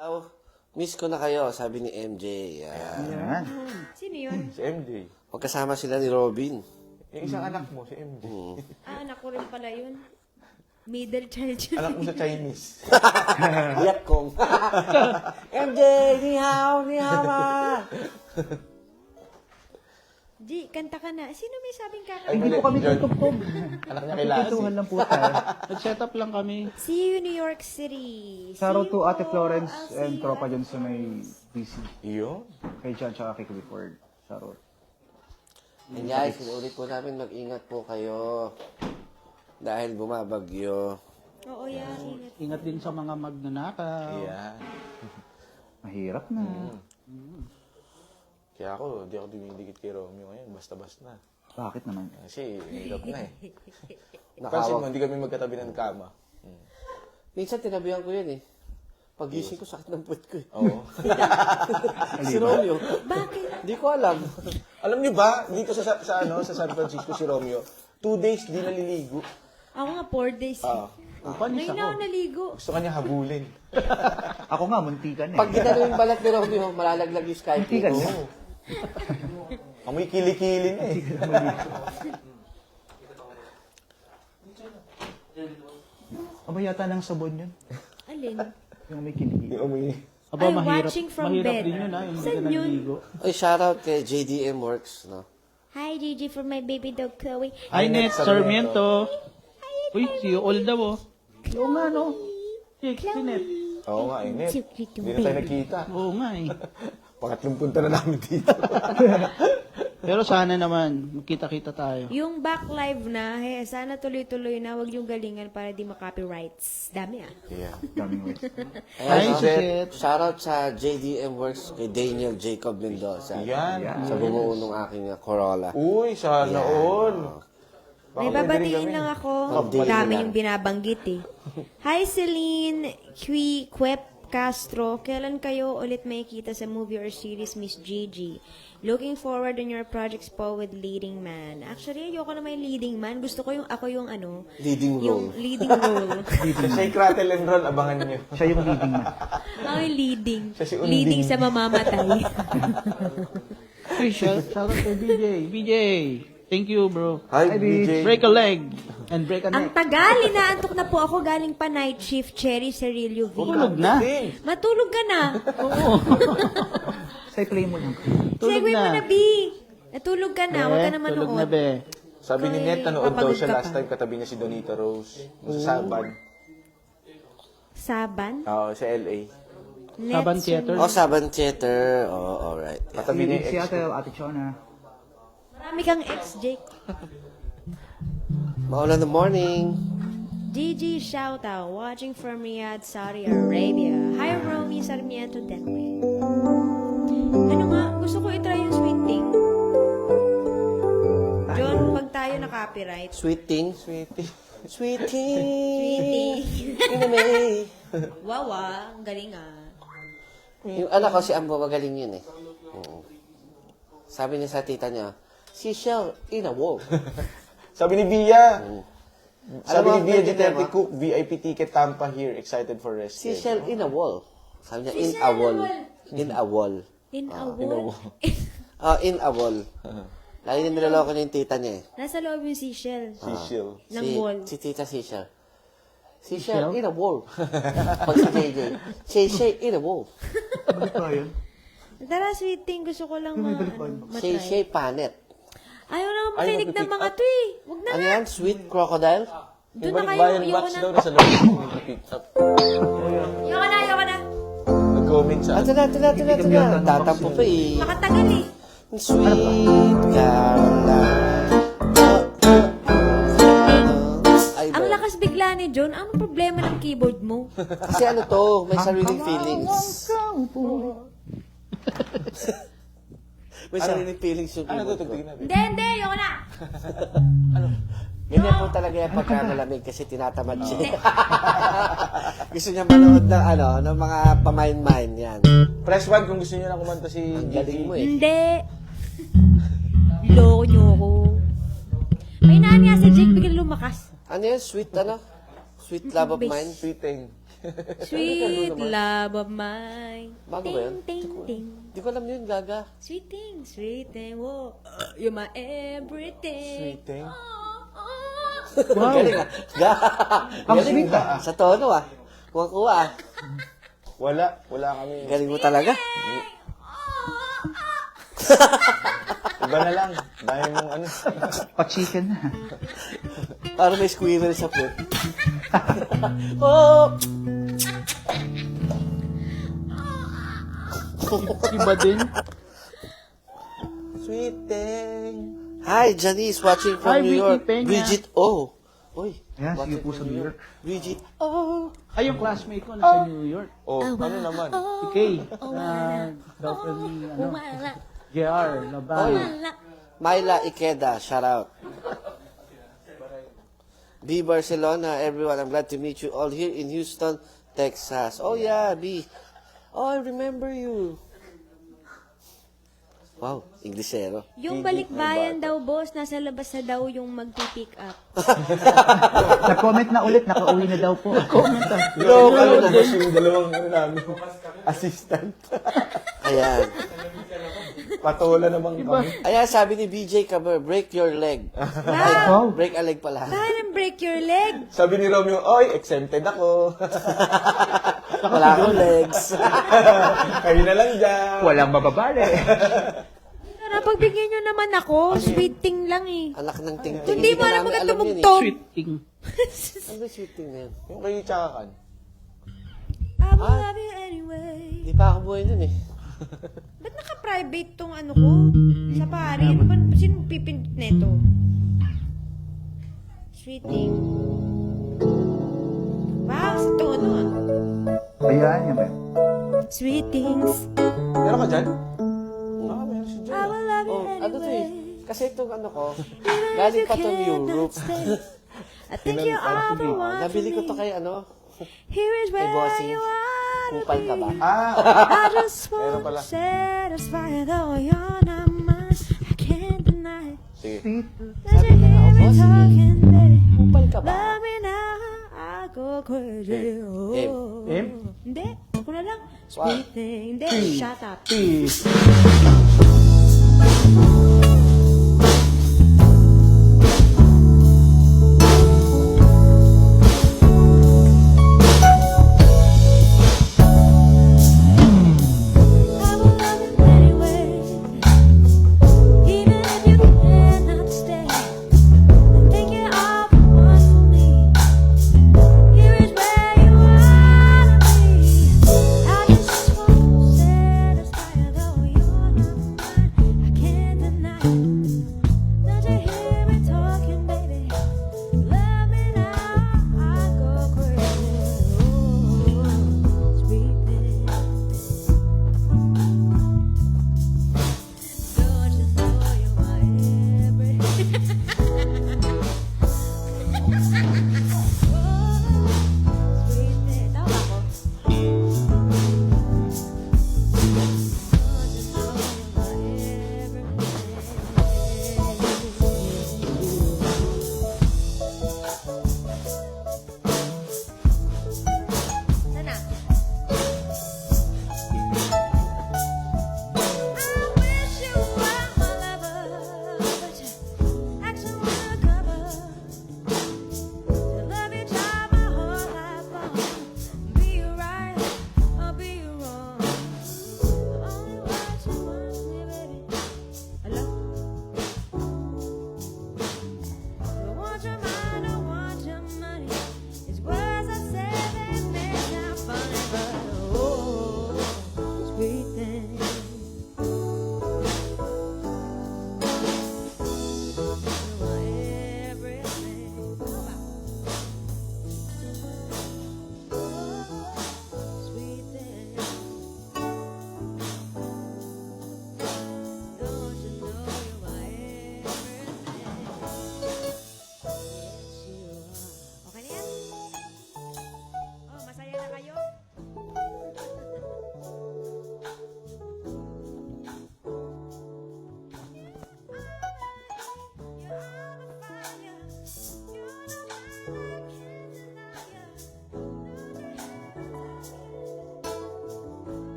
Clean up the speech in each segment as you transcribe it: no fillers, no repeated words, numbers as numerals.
Oh, miss ko na kayo, sabi ni MJ. Yan. Sino yun? Si MJ. Magkasama sila ni Robin. Yung isang anak mo, si MJ. Anak ko rin pala yun. Middle child yun. Anak mo sa Chinese. Iyak kong. MJ, ni hao, ni hawa. G, kanta ka na. Sino may sabing kakanta? Ay, Hindi po kami John. tutugtog. Anak niya kay Lassie. Nagkituhan lang po tayo. Nag-set up lang kami. See you, New York City. Shoutout See you to Ate po. Florence I'll see and you, tropa Ate dyan sa may BC. Iyo? Kay John tsaka kay Clifford. Shoutout. And guys, inulit po namin, mag-ingat po kayo. Dahil bumabagyo. Oo, yan. Ingat. Ingat din sa mga magnanakaw. Yan. Mahirap na. Kaya ako, di ako dumidikit kay Romeo ngayon. Basta-basta. Bakit naman? Kasi, hirap na eh. Pansin mo, Nakawag. hindi kami magkatabi ng kama. Minsan tinabihan ko yan eh. Pagising ko, sakit ng puwet ko eh. Oo. Si Romeo. Bakit? Hindi ko alam. Alam niyo ba, dito sa San Francisco si Romeo, 2 days di naliligo. Ako nga, 4 days. Panis Ngayon na ako naligo. Gusto kanya habulin. Ako nga, muntikan eh. Pag ginano yung balat ni Romeo, malalaglag yung Skype. Muntikan niya. Oo. Amoy kilikili na eh. Aba yata ng sabon yun. Alin? Yung may kiligin. Yung amoy. Aba, I'm mahirap, watching from mahirap bed. din yun ha, yung hindi ka Saan yun? naliligo. Ay, shoutout kay JDM Works, no? Hi, Gigi, for my baby dog, Chloe. Ay, Net Sarmiento. Uy, si Old daw oh. Oo nga no. Si Net. Oo nga, init. Hindi na tayo nakita. Oo nga eh. Pangatlong punta na namin dito. Pero sana naman, magkita-kita tayo. Yung back live na, sana tuloy-tuloy na, wag yung galingan para di ma-copyrights. Dami ah. Yeah. Daming ways. Hi, Ayan, Suset. shoutout sa JDM Works kay Daniel Jacob Mendoza. Yan. Sa bumuo ng aking Corolla. Uy, sana all. May Baka pwede rin babatiin kami. lang ako. Update Dami lang. yung binabanggit eh. Hi, Celine Quep Castro. Kailan kayo ulit makikita sa movie or series, Miss Gigi? Looking forward on your projects po with leading man. Actually, ayoko na may leading man. Gusto ko yung ako yung ano, Leading yung role. leading role. Shake, rattle, and roll, abangan nyo. Siya yung leading man. Ako yung leading. Siya si Unding. Leading sa mamamatay. Uy, shoutout kay BJ. BJ, thank you bro. Hi, Hi, BJ. Break a leg and break a Ang neck. tagal, inaantok na po ako galing pa night shift, Cherry Cerilio V. Tulog na. Matulog ka na. Say play mo lang. Tulog Segue mo na. na, B. Natulog ka na, huwag ka na Tulog na manood. be. Sabi ni Ay, Net, nanood daw papagod siya ka last pa. time, katabi niya si Donita Rose. Sa Saban. Saban? Oo, sa LA. Saban Netsun. Theater. Oh, Saban Theater. Oh, alright. Yeah. Katabi niya Si yung ex. Ate, Ate Chona. Marami kang ex, Jake. Maulan the morning. Gigi shoutout, watching from Riyadh, Saudi Arabia. Hi, Romy Sarmiento Denway. Ano nga, gusto ko itry yung sweet thing. John, pag tayo na copyright. Sweet thing. Sweetie. Sweet thing. Sweetie. In a May. Wow, ang galing ah. Yung anak ko si Ambo, magaling yun eh. Oo. Sabi niya sa tita niya, seashell in a wall. Sabi ni Bia. Sabi Alam mo, ni Bia pwede Duterte ba? Cook, VIP ticket Tampa here, excited for rest. Seashell in a wall. Sabi niya, in Seashell a in a wall. wall. In a wall. In a In a wall. Ah, in a wall. Lagi din niloloko niya yung tita niya eh. Nasa loob yung seashell. Seashell. Ng wall. Si tita Seashell. Seashell in a wall. Pag si JJ, Seashell in a wall. Bakit ba yun? Tara, sweet thing. Gusto ko lang matry. Seashell panet. Ayaw naman Ay, makinig ng magpipick mga up. to eh. Huwag na Ano nga. yan? Sweet crocodile? Doon Yung na kayo. balikbayan Ayoko batch na. daw nasa loob. Pick up. Ayoko na, ayoko na. Nag-comment sa Ito na. Tatampo pa eh. Makatagal eh. Sweet Caroline. Ay, Ang ba? lakas bigla ni John. Ang problema ng keyboard mo? Kasi ano to, may sariling feelings. May sariling feelings yung Ano keyboard to, ko. tignan natin. Hindi, ayoko na. Ganyan po talaga yan pagka malamig kasi tinatamad siya. Gusto niya manood ng ng mga pamain-main yan. Press 1 kung gusto niyo na kumanta si Galing mo Gigi. eh. Hindi. Loko niyo ako. May naan nga si Jake, biglang lumakas. Ano yan? Sweet Sweet love of mine? Sweeting. Sweet love of mine. Bago ba yun? Ting, ting, ting. Di ko alam yun, Gaga. Sweet thing, whoa. You're my everything. Sweeting. Wow. Galing ah. Ang Galing sweet ah. Sa tono ah. Kuha-kuha ah. Wala kami. Galing mo talaga. Iba na lang. Dahil mong ano. Pa-chicken na. Para may squirrel sa foot. Oh! Iba din. Sweeting. Hi, Janice, watching from Hi, New York. Vicky Peña. Bridget O. Uy. Ayan, watching sige po from sa New York. Bridget O. Ay, yung classmate ko nasa New York. Oh, ano naman? Si Kay. Na girlfriend ni, JR. Laban. Myla Ikeda, shout out. B. Barcelona, everyone, I'm glad to meet you all here in Houston, Texas. Oh yeah, B. Oh, I remember you. Wow, Inglesero. Yung balikbayan daw, boss, nasa labas na daw yung magpipick up. Nag-comment na ulit, nakauwi na daw po. Yo, ano na ba yung dalawang ano namin? Assistant. Ayan. Patola naman kami. Ayan, sabi ni BJ Caber, break your leg. Wow. Break a leg pala. Parang break your leg. Sabi ni Romeo, oy, exempted ako. Wala akong legs. Kayo na lang dyan. Walang mababali. Tara, pagbigyan nyo naman ako. Sweet thing lang eh. Anak ng ting-ting. Hindi mo alam namin magka yun eh. tumugtog. Sweet thing. Ano ba yung sweet thing na yun? Yung kayo tsakakan. I will love you anyway. Hindi pa ako buhay nun eh. Ba't naka-private tong ano ko? Sa pari. Ano ba? Sino pipindot neto? Sweet thing. Wow, sa tono ah. Ayan, yan ba? Sweet things. Meron ka dyan? Ah, meron si I Jen. will love you Oh, ano to eh? anyway. Kasi itong ano ko, galing pa tong Europe. I think you are the one Nabili ko for to me. kay ano, Here is where bossing. you are to kupal ka ba? be. Ah, I just Meron want pala. to satisfy though you're not mine. I can't deny it. sige. Sweet. Cause you hear me talking, baby. Kupal ka ba? Love me now, I go crazy. Oh. Hindi, ako na lang. Sweet thing. Hindi, shut up. Peace. I will love you anyway. Even if you cannot stay. I think you are the one for me. Here is where you are to be. I just want to satisfy though you're not mine. I can't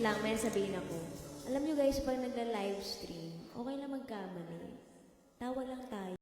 lang, may sabihin ako. Alam nyo guys, pag nagla-livestream, okay lang magkamali. Tawa lang tayo.